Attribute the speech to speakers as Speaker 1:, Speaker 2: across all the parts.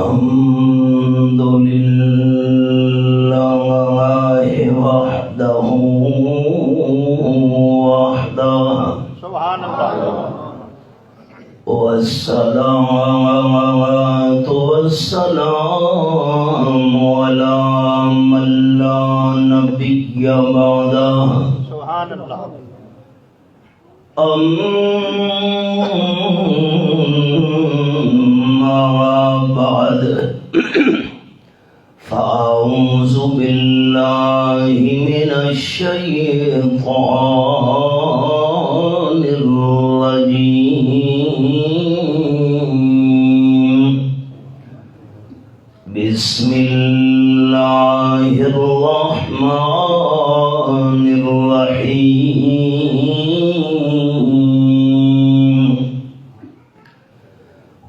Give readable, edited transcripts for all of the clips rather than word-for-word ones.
Speaker 1: الحمد لله وحده
Speaker 2: سبحان اللہ
Speaker 1: والصلاة والسلام على من لا نبي بعده
Speaker 2: سبحان اللہ
Speaker 1: أما بعد فأعوذ بالله من الشيطان الرجيم بسم الله الرحمن الرحيم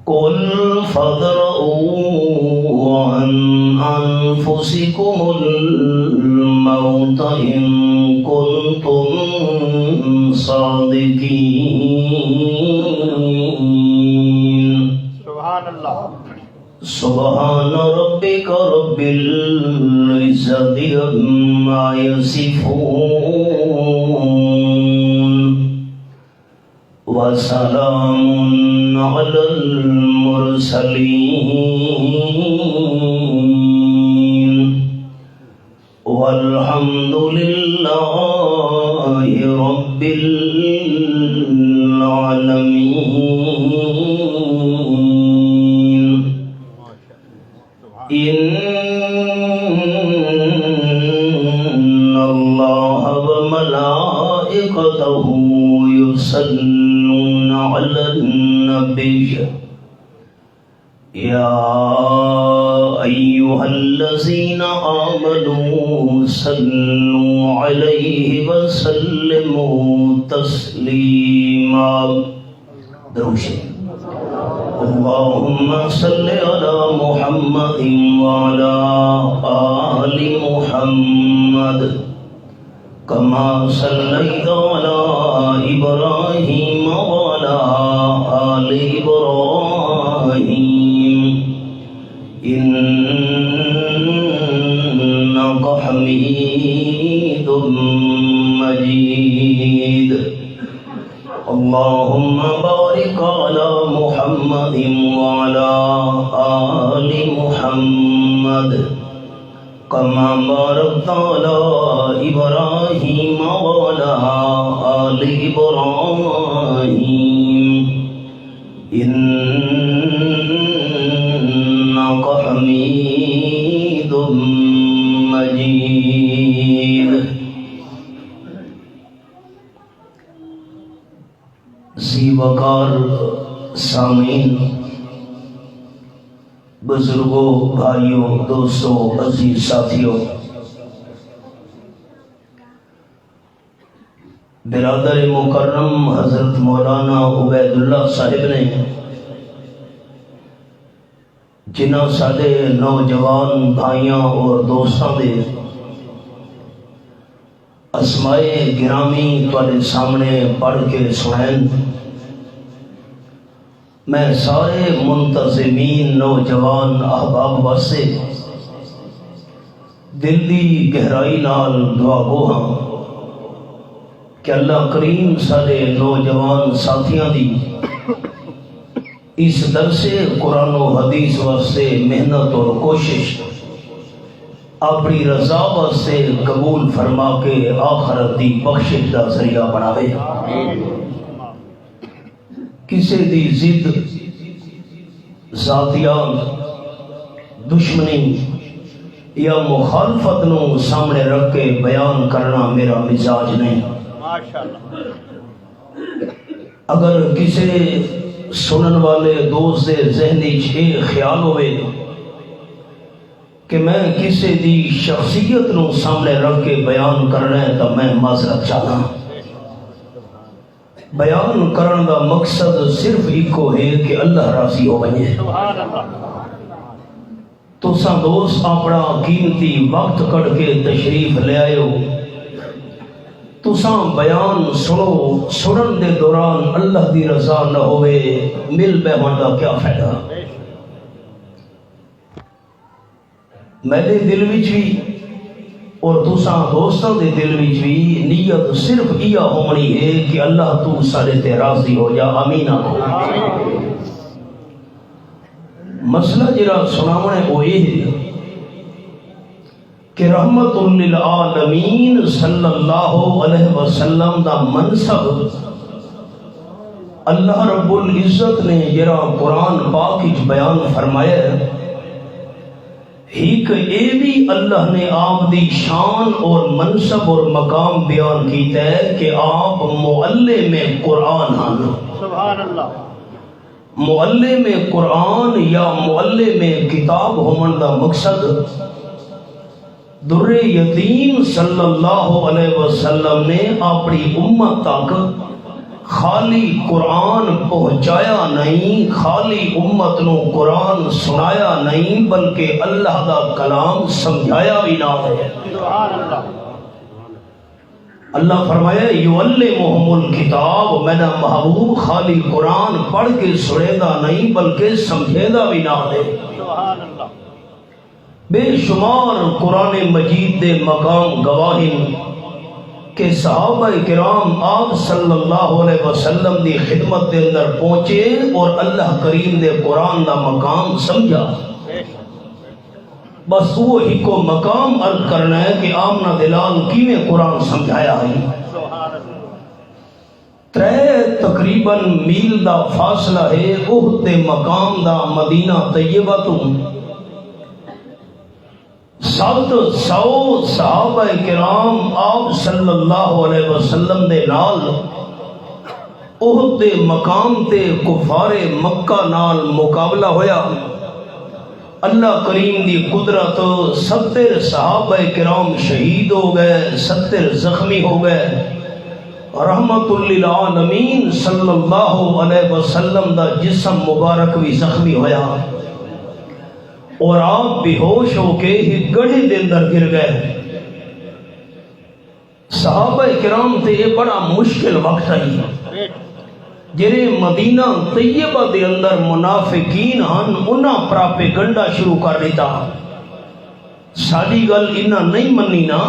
Speaker 1: قل فادرءوا عن أنفسكم الموت إن كنتم صادقين
Speaker 2: سبحان اللہ
Speaker 1: سبحان ربك رب العزة عما يصفون وسلام على المرسلين والحمد لله رب العالمين إن الله وملائكته يصلون على النبي يا أيها الذين آمنوا صلوا عليه وسلموا تسليما اللهم صل على محمد وعلى آل محمد كما صليت على إبراهيم وعلى آل إبراهيم إنك حميد مجيد اللهم بارك على محمد وعلى آل محمد كما باركت على إبراهيم وعلى آل إبراهيم إنك حميد مجيد ذی وقار سامعین، بزرگوں، بھائیوں، دوستوں، عزیز ساتھیوں، برادر مکرم حضرت مولانا عبید اللہ صاحب نے جنہاں سارے نوجوان بھائیاں اور دوستاں دے اسمائے گرامی تواڈے سامنے پڑھ کے سنائیں، میں سارے منتظمین نوجوان احباب واسطے دل دی گہرائی نال دعا گو ہاں کہ اللہ کریم سارے نوجوان ساتھیاں دی اس درس قرآن و حدیث واسطے محنت اور کوشش اپنی رضا واسطے قبول فرما کے آخرت دی بخشش دا ذریعہ بناوے۔ کسی دی ضد، ذاتیات، دشمنی یا مخالفت نو سامنے رکھ کے بیان کرنا میرا مزاج نہیں۔
Speaker 2: ماشاءاللہ۔
Speaker 1: اگر کسی سنن والے دوست دے ذہنی یہ خیال ہوئے کہ میں کسی دی شخصیت نو سامنے رکھ کے بیان کرنا ہے تو میں معذرت چاہتا ہوں۔ بیان کرن دا مقصد صرف ایکو ہے کہ اللہ راضی ہو بنے۔
Speaker 2: سبحان اللہ۔
Speaker 1: تساں دوست اپنا قیمتی وقت کٹ کے تشریف لے آئے ہو، تساں بیان سنو، سنن دے دوران اللہ دی رضا نہ ہوئے، مل بیہن دا کیا فائدہ؟ میرے دل وچ بھی اور تساں دوستاں دے دل وچ بھی نیت صرف یہ ہونی ہے کہ اللہ تو سارے تے راضی ہو جا، آمین آخو۔ مسئلہ جرا سناونے وہ یہ ہے کہ رحمت للعالمین صلی اللہ علیہ وسلم دا منصب اللہ رب العزت نے جرا قرآن پاک وچ بیان فرمایا ہے، ایک اے بھی اللہ نے آپ دی شان اور منصب اور مقام بیان کیتا ہے کہ آپ معلم قرآن ہیں۔
Speaker 2: سبحان اللہ۔
Speaker 1: معلم قرآن یا معلم کتاب ہومن دا مقصد در یتیم صلی اللہ علیہ وسلم نے اپنی امت تک خالی قرآن پہنچایا نہیں، خالی امت نو قرآن سنایا نہیں، بلکہ اللہ دا کلام سمجھایا بھی نہ ہے۔
Speaker 2: سبحان اللہ۔
Speaker 1: اللہ فرمایا یعلمہم الکتاب، میرا محبوب خالی قرآن پڑھ کے سنیدا نہیں بلکہ سمجھیدا بھی نہ ہے۔
Speaker 2: سبحان اللہ۔
Speaker 1: بے شمار قرآن مجید دے مقام گواہن کہ صحابہ کرام آپ صلی اللہ علیہ وسلم دی خدمت دے اندر پہنچے اور اللہ کریم دے قرآن دا مقام سمجھا۔ بس وہ ہی کو مقام عرض کرنا ہے کہ آمنہ دلال کیویں قرآن سمجھایا ہے۔
Speaker 2: سبحان اللہ۔
Speaker 1: 3 تقریباً میل دا فاصلہ ہے احد دے مقام دا مدینہ طیبہ تو 700 صحابہ کرام آپ صلی اللہ علیہ وسلم دے نال احد دے مقام تے کفار مکہ نال مقابلہ ہویا۔ اللہ کریم دی قدرت 70 صحابہ کرام شہید ہو گئے، 70 زخمی ہو گئے۔ رحمت للعالمین صلی اللہ علیہ وسلم دا جسم مبارک بھی زخمی ہویا اور آپ بے ہوش ہو کے ہی گڑھے دے اندر گر گئے۔ صحابہ کرام تے یہ بڑا مشکل وقت ہے جنہیں مدینہ طیبہ دے اندر منافقین ہن انہاں پراپیگنڈا شروع کر دیتا۔ ساری گل انہاں نہیں منی نا،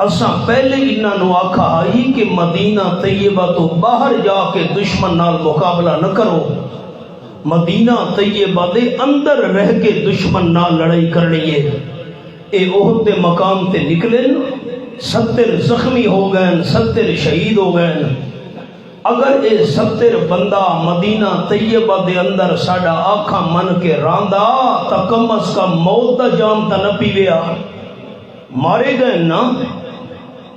Speaker 1: اساں پہلے انہاں نو آکھا آئی کہ مدینہ طیبہ تو باہر جا کے دشمن نال مقابلہ نہ کرو، مدینہ طیبہ دے اندر رہ کے دشمن نال لڑائی کرنی ہے۔ اے احد دے مقام تے نکلے، 70 زخمی ہو گئے، 70 شہید ہو گئے۔ اگر اے 70 بندہ مدینہ طیبہ دے اندر ساڈا آنکھاں من کے راندا تا کم از کم موت دا جام تا نہ پیویا، مارے گئے نا۔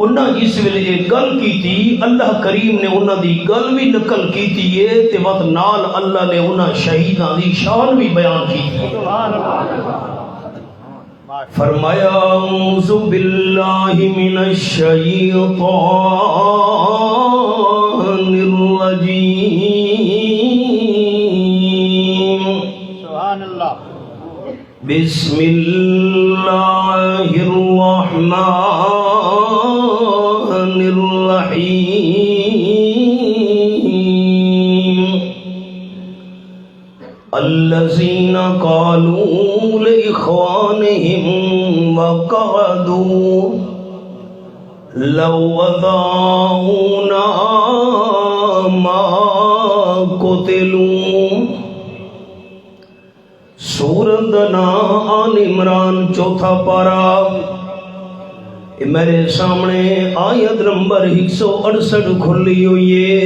Speaker 1: انہاں جس ویلے یہ گل کی تھی اللہ کریم نے انہاں دی گل بھی نقل کی تھی تے وقت نال اللہ نے انہاں شہیداں دی شان بھی بیان کی تھی۔
Speaker 2: سبحان اللہ۔
Speaker 1: فرمایا اعوذ باللہ من الشیطان الرجیم،
Speaker 2: سبحان اللہ۔
Speaker 1: بسم اللہ الرحمن الرحیم، الذین قالوا لإخوانهم وقعدوا لو أطاعونا ما قتلوا۔ سورۃ آل عمران 4 پارہ، میرے سامنے آیت نمبر 168 کھلی ہوئی ہے۔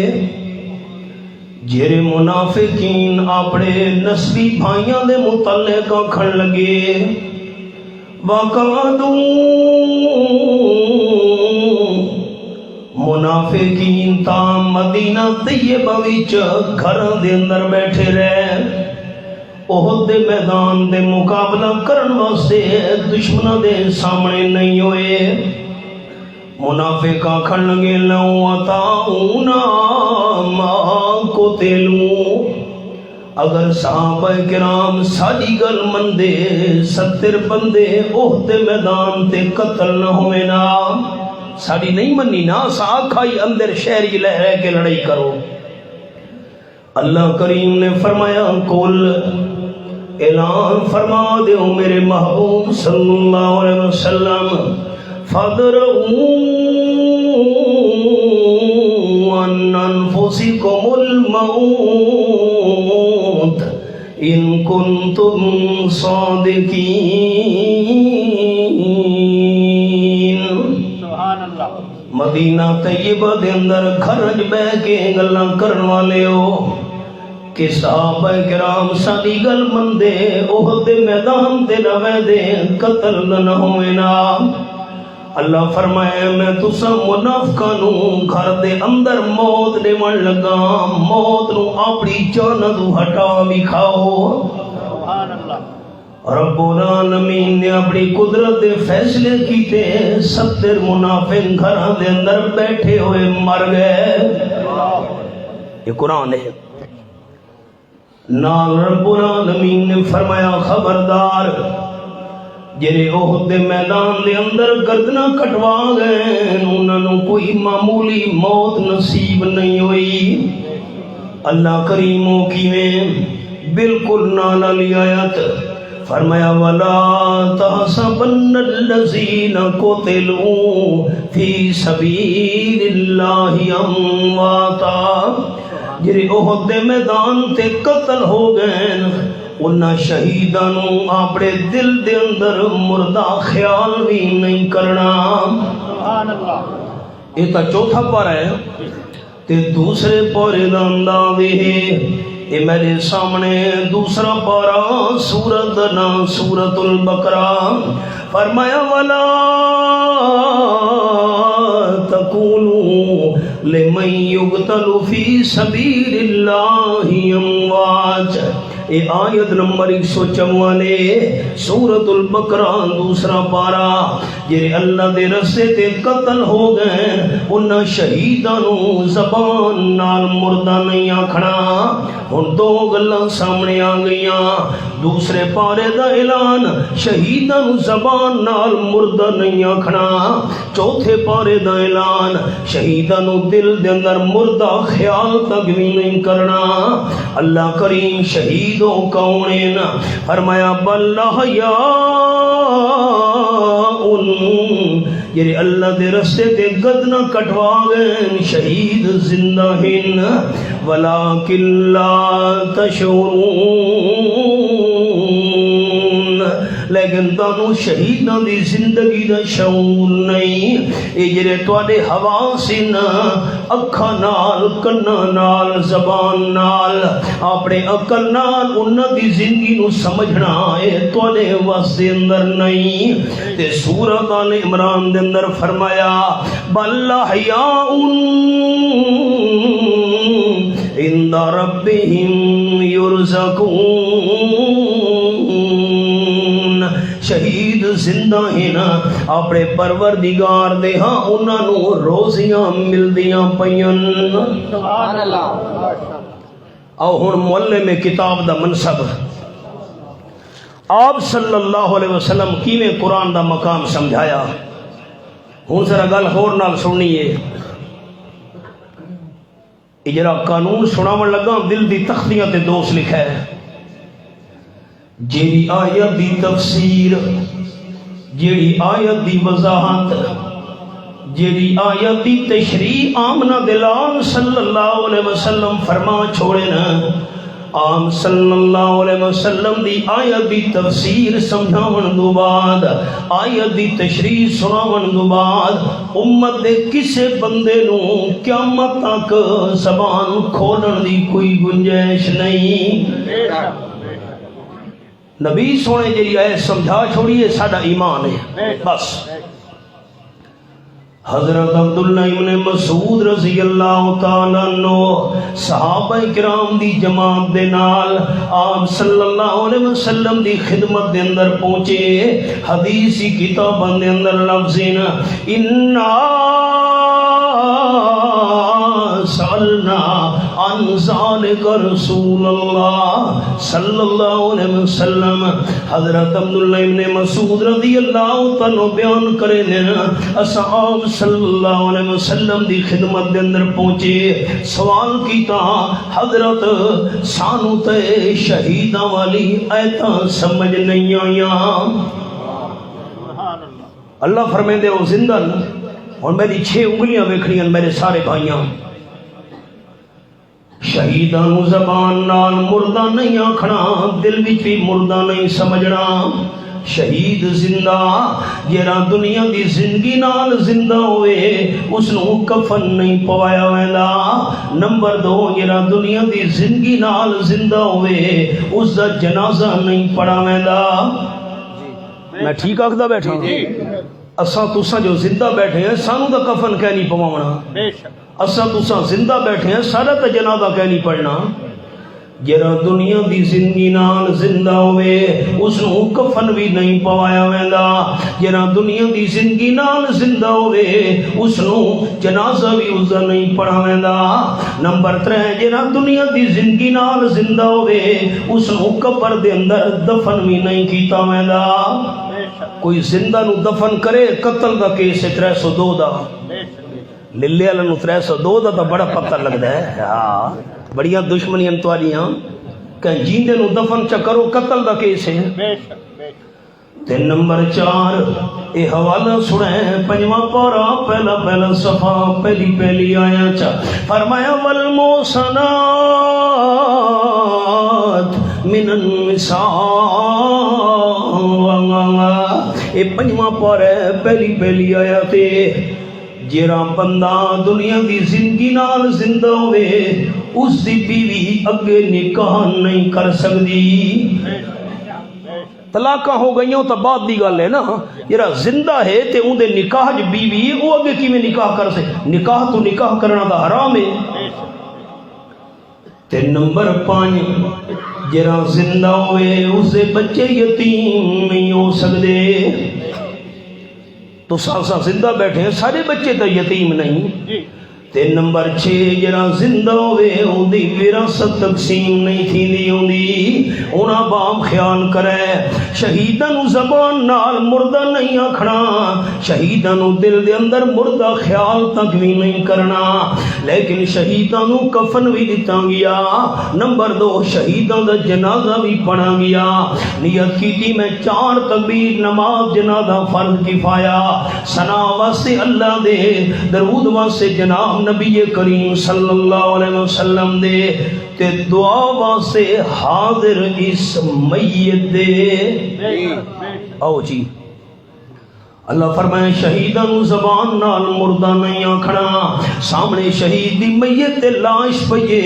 Speaker 1: جیرے منافقین اپنے نسبی بھائیاں دے متعلق آکھن لگے وَقَعَدُوا منافقین تا مدینہ طیبہ وچ گھراں دے اندر بیٹھے رہے احد دے میدان دے مقابلہ کرن واسطے دشمناں دے سامنے نہیں ہوئے منافق آکھن لگے لو اطاعونا ما قتلوا اگر صحابہ کرام ساڈی گل مندے 70 بندے احد میدان تے قتل نہ ہوئے نا ساڈی نہیں منی نا ساکھائی اندر شہری لہ رہ کے لڑائی کرو اللہ کریم نے فرمایا کل اعلان فرما دیو میرے محبوب صلی اللہ علیہ وسلم فَادْرَؤُوا عَنْ أَنفُسِكُمُ الْمَوْتِ إِن كُنتُمْ صَادِقِينَ
Speaker 2: سبحان اللہ
Speaker 1: مدینہ طیبہ دے اندر گھر بہ کے گلاں کرن والے ہو کہ صحابہ کرام ساڈی گل مندے احد دے میدان تے نہ ویندے قتل نہ ہوئے نا اللہ فرمائے میں تسا منافقاں نو گھر دے اندر موت دیون لگا موت نو اپنی جان تو ہٹا وکھاؤ
Speaker 2: سبحان اللہ
Speaker 1: رب العالمین نے اپنی قدرت دے فیصلے کیتے 70 منافق گھراں دے اندر بیٹھے ہوئے مر گئے یہ قرآن ہے نال رب العالمین نے فرمایا خبردار جڑے احد دے میدان دے اندر گردناں کٹوا گئے انہاں نو کوئی معمولی موت نصیب نہیں ہوئی اللہ کریمو کیویں بالکل نال علی آیت فرمایا وَلَا تَحْسَبَنَّ الَّذِينَ قُتِلُوا فِي سَبِيلِ اللَّهِ أَمْوَاتًا جڑے احد دے میدان تے قتل ہو گئے انہاں شہیداں نو اپنے دل دے اندر مردہ خیال بھی نہیں کرنا
Speaker 2: سبحان اللہ
Speaker 1: یہ تا چوتھا پارہ ہے تے دوسرے پارے دا انداز ہے یہ میرے سامنے دوسرا پارہ سورت نام سورت البقرہ فرمایا وَلَا تَقُولُوا لِمَن يُقْتَلُ فِي سَبِيلِ اللَّهِ أَمْوَاتٌ یہ آیت نمبر 154 سورت البقرہ دوسرا پارہ جے اللہ دے رستے تے قتل ہو گئے انہاں شہیداں نو زبان نال مردہ نہیں آکھنا ہن دو گلاں سامنے آ گئیاں دوسرے پارے دا اعلان شہیداں نو زبان نال مردہ نہیں آکھنا چوتھے پارے دا اعلان شہیداں نو دل دے اندر مردہ خیال تک بھی نہیں کرنا اللہ کریم شہید کونین فرمایا بل احیاء یہ اللہ دے رستے تے گدنا کٹوا گئے شہید زندہ ہن ولیکن لا تشعرون لیکن تانوں شہیداں دی زندگی دا شعور نہیں اے جڑے تواڈے حواس اکھاں نال کناں نال زبان نال اپنے عقل نال انہاں دی زندگی نو سمجھنا اے تواڈے واسطے اندر نہیں تے سورۃ آل عمران دے اندر فرمایا بل احیاء عند ربہم یرزقون شہید زندہ ہیں اپنے پروردگار دے ہاں انہاں نو روزیاں ملدیاں پیاں
Speaker 2: سبحان اللہ
Speaker 1: او ہن معلم کتاب دا منصب آپ صلی اللہ علیہ وسلم کیویں قرآن دا مقام سمجھایا ہن ذرا گل ہور نال سننی ہے اجرا قانون سناون لگا دل دی تختیاں تے دوست لکھا ہے جیڑی آیت دی تفسیر جیڑی آیت دی وضاحت جیڑی آیت دی تشریح آمنہ دلال صلی اللہ علیہ وسلم فرما چھوڑے نا آم صلی اللہ علیہ وسلم دی آیت دی تفسیر سمجھاون دو بعد آیت دی تشریح سناون دو بعد امت دے کسے بندے نو قیامت تک زبان کھولن دی کوئی گنجائش نہیں. نبی سونے جی آئے سمجھا چھوڑیے ساڈا ایمان ہے بس. حضرت عبداللہ ابن مسعود رضی اللہ تعالیٰ عنہ صحابہ کرام دی جماعت دے نال آپ صلی اللہ علیہ وسلم دی خدمت دے اندر پہنچے. حدیثی کتاباں دے اندر لفظین اِنَّا سألنا عن ذلك رسول اللہ صلی اللہ علیہ وسلم. حضرت عبداللہ ابن مسعود رضی اللہ تعالیٰ بیان کرے دینا اصحاب صلی اللہ علیہ وسلم دی خدمت دے اندر پہنچے. سوال کیتا حضرت سانو تے شہیداں والی ایتاں سمجھ نہیں آیاں. اللہ فرمائے دے وہ زندہ اور میری 6 انگلیاں ویکھنیاں میرے سارے بھائیاں. شہیدان زبان نال مردہ نہیں آکھنا دل وچ بھی مردہ نہیں سمجھنا. شہید زندہ جیڑا دنیا دی زندگی نال زندہ ہوئے اس نو کفن نہیں پوایا ویندا. نمبر 2 جیڑا دنیا دی زندگی نال زندہ ہوئے اس دا جنازہ نہیں پڑھا ویندا. میں ٹھیک آکھدا بیٹھا اساں تساں جو زندہ بیٹھے ہیں سانو دا کفن کہہ نہیں پواونا. اساں تساں زندہ بیٹھے ہیں سارا تے جنازہ کہہ نہیں پڑھنا. جڑا دنیا دی زندگی نال زندہ ہوئے اس نو کفن بھی نہیں پوایا ویندا. جڑا دنیا دی زندگی نال زندہ ہوئے اس نو جنازہ بھی اس دا نہیں پڑھا ویندا. نمبر 3 جڑا دنیا دی زندگی نال زندہ ہوئے اس نو قبر دے اندر دفن بھی نہیں کیتا ویندا. کوئی زندہ نو دفن کرے قتل دا کیس 302 دا للے والا نو 302 دا تو بڑا پتہ لگتا ہے. ہاں بڑیاں دشمنیاں تواریاں کہ جیندے نو دفن چا کرو قتل دا کیس ہے. تے نمبر 4 اے حوالہ سنیں 5واں پارہ پہلا صفحہ پہلی آیا چا فرمایا والموسنات من النساء. اے 5واں پارہ پہلی آیا تے جیڑا بندہ دنیا دی زندگی نال زندہ ہوئے اس دی بیوی اگے نکاح نہیں کر سکتی. طلاقاں ہو گئیوں تو بعد دی گل ہے نا. جیڑا زندہ ہے تے اون دے نکاح ج بیوی وہ اگے کیویں نکاح کر سکے. نکاح تو نکاح کرنا دا حرام ہے. تے نمبر 5 جیڑا زندہ ہوئے اس دے بچے یتیم نہیں ہو سکدے. تو سالسا زندہ بیٹھے ہیں سارے بچے تو یتیم نہیں. تے نمبر 6 جڑا زندہ ہوئے اون دی وراثت تقسیم نہیں تھیندی ہوندی. انہاں باپ خیال کرے شہیداں نو زبان نال مردہ نہیں آکھنا. شہیداں نو دل دے اندر مردہ خیال تک بھی نہیں کرنا. لیکن شہیداں نو کفن بھی دتا گیا. نمبر 2 شہیداں دا جنازہ بھی پڑھا گیا. نیت کیتی میں 4 تکبیر نماز جنازہ فرض کفایہ ثنا واسطے اللہ دے درود واسطے جناب نبی کریم صلی اللہ علیہ وسلم دے تے دعا واسطے حاضر اس میت دے. آؤ جی اللہ فرمائے شہیداں نو زبان نال مردہ نہیں آکھنا. سامنے شہید دی میت تے لاش پئیے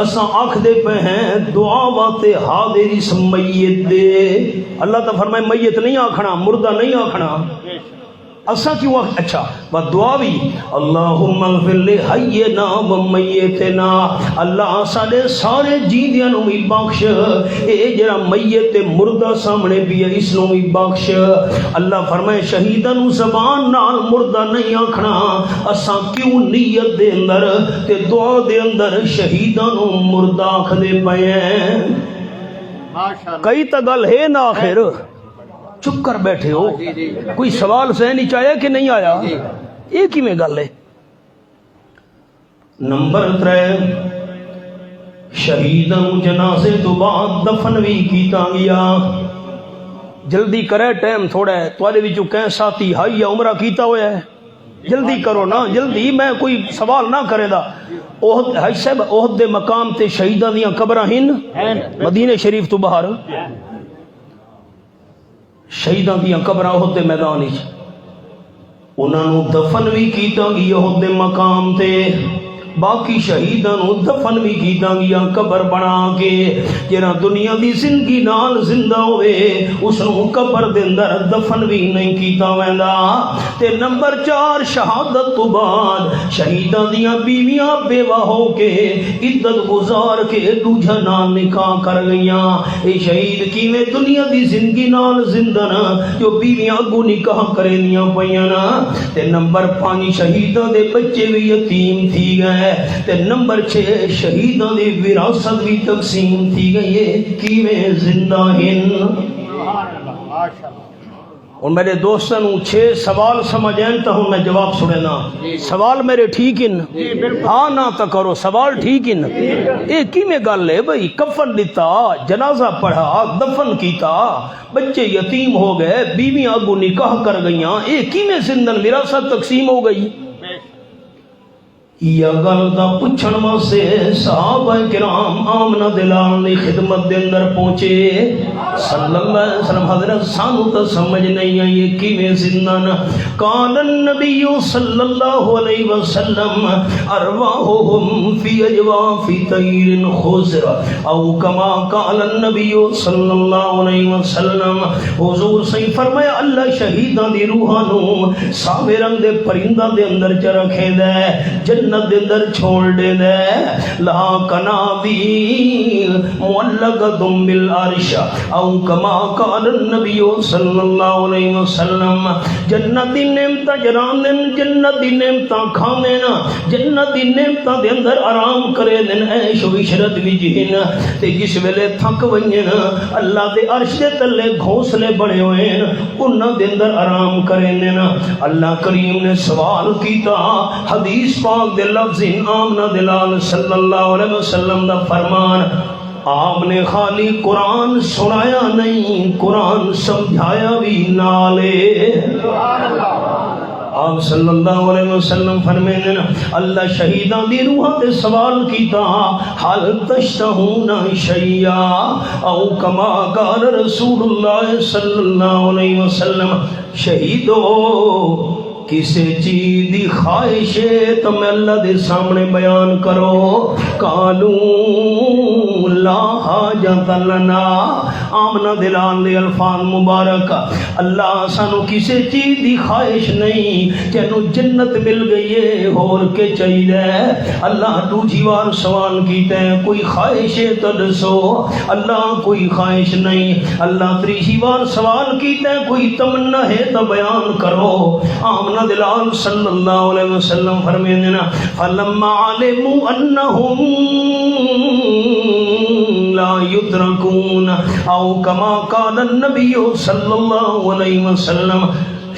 Speaker 1: اساں آکھ دے پہ ہیں دعا واسطے حاضر اس میت دے. اللہ تو فرمائے میت نہیں آکھنا مردہ نہیں آکھنا. اساں کیوں اچھا و دعا بھی اللہم اغفر لحینا و میتنا. اللہ سارے سارے جیندیاں نو بھی بخش. اے جڑا میت مردہ سامنے بھی ہے اس نو بھی بخش. اللہ فرمائے شہیداں نو زبان نال مردہ نہیں آکھنا. اساں کیوں نیت دے اندر تے دعا دے اندر شہیداں نو مردہ آکھ دے پئے ہیں. کئی تا گل ہے نا آخر چپ کر بیٹھے ہو. کوئی سوال ذہن وچ آیا کہ نہیں آیا؟ یہ کیویں گل ہے؟ نمبر 3 شہیداں جنازے تو بعد دفن بھی کیتا گیا. جلدی کرے ٹائم تھوڑا ہے. تواڈے وچوں کہیں ساتھی حج یا عمرہ کیتا ہویا ہے؟ جلدی کرو نا جلدی میں کوئی سوال نہ کرے دا احد حج صاحب احد دے مقام تے شہیداں دیاں قبراں ہن مدینے شریف تو باہر شہیداں دیاں قبراں احد دے میدان وچ انہاں نو دفن بھی کیتا گیا احد دے مقام تے باقی شہیداں نو دفن بھی کیتا گیا قبر بنا کے جڑا دنیا دی زندگی نال زندہ ہوئے اس نو قبر دے اندر دفن بھی نہیں کیتا ویندا تے نمبر 4 شہادت تو بعد شہیداں دیاں بیویاں بیوہ ہو کے عدت گزار کے دوجا نال نکاح کر گئیاں اے شہید کیویں دنیا دی زندگی نال زندہ نا جو بیویاں اگوں نکاح کرینیاں پیاں نا تے نمبر 5 شہیداں دے بچے بھی یتیم تھی گئے تے نمبر 6 شہیداں دی وراثت بھی تقسیم تھی گئی ہے کیویں زندہ ہن
Speaker 2: سبحان اللہ ماشاءاللہ
Speaker 1: اور میرے دوستاں نو 6 سوال سمجھ آئیں تو ہوں میں جواب سنے نا سوال میرے ٹھیک ہن ہاں نہ تو کرو سوال ٹھیک ہن اے کیویں گل ہے بھئی کفن دیتا جنازہ پڑھا دفن کیتا بچے یتیم ہو گئے بیویاں اگوں نکاح کر گئیاں اے کیویں زندہ وراثت تقسیم ہو گئی یا گل دا پوچھن واسطے صحابہ کرام آمنہ دلال نے خدمت دے اندر پہنچے صلی اللہ علیہ وسلم حضرت سانو تو سمجھ نہیں آئی یہ کیویں زندہ نہ قال النبی صلی اللہ علیہ وسلم ارواحهم فی اجواف طیر خضر او کما قال النبی صلی اللہ علیہ وسلم حضور صحیح فرمایا اللہ شہیداں دی روحاں نو ساوے رنگ دے پرندہ دے اندر چ رکھے دے جنت دے اندر چھوڑ دے دے لا کنابیل معلقۃ بالعرش او کما قال النبی صلی اللہ علیہ وسلم جنت دی نعمتاں جرانن جنت دی نعمتاں کھاویں نا جنت دی نعمتاں دے اندر آرام کرے دن عیش و عشرت وچ ہن تے جس ویلے تھک ونجن اللہ دے عرش دے تلے گھونسلے بنے ہوئے ہیں انہاں دے اندر آرام کرے نا اللہ کریم نے سوال کیتا حدیث پاک دے لفظ آمنہ دلال صلی اللہ علیہ وسلم دا فرمان آپ نے خالی قرآن سنایا نہیں قرآن سمجھایا بھی نالے
Speaker 2: سبحان اللہ
Speaker 1: آپ صلی اللہ علیہ وسلم فرمائیں نا اللہ شہیداں دی روحاں تے سوال کیتا حل تشتہون شیئا او کما قال رسول اللہ صلی اللہ علیہ وسلم شہیدو کسی چیز دی خواہش ہے تو میں اللہ دے سامنے بیان کرو قالو لا حاجت لنا آمنہ دلال دے الفاظ مبارک اللہ سانو کسی چیز دی خواہش نہیں چینو جنت مل گئی ہے اور کے چاہیے اللہ دوجی بار سوال کیتے ہیں کوئی خواہش ہے تو دسو اللہ کوئی خواہش نہیں اللہ تریجی بار سوال کیتے ہیں کوئی تمنا ہے تو بیان کرو آمنہ دلال صلی اللہ علیہ وسلم فرمائیں دینا فلما علموا انہم لا یدرکون او کما قال النبی صلی اللہ علیہ وسلم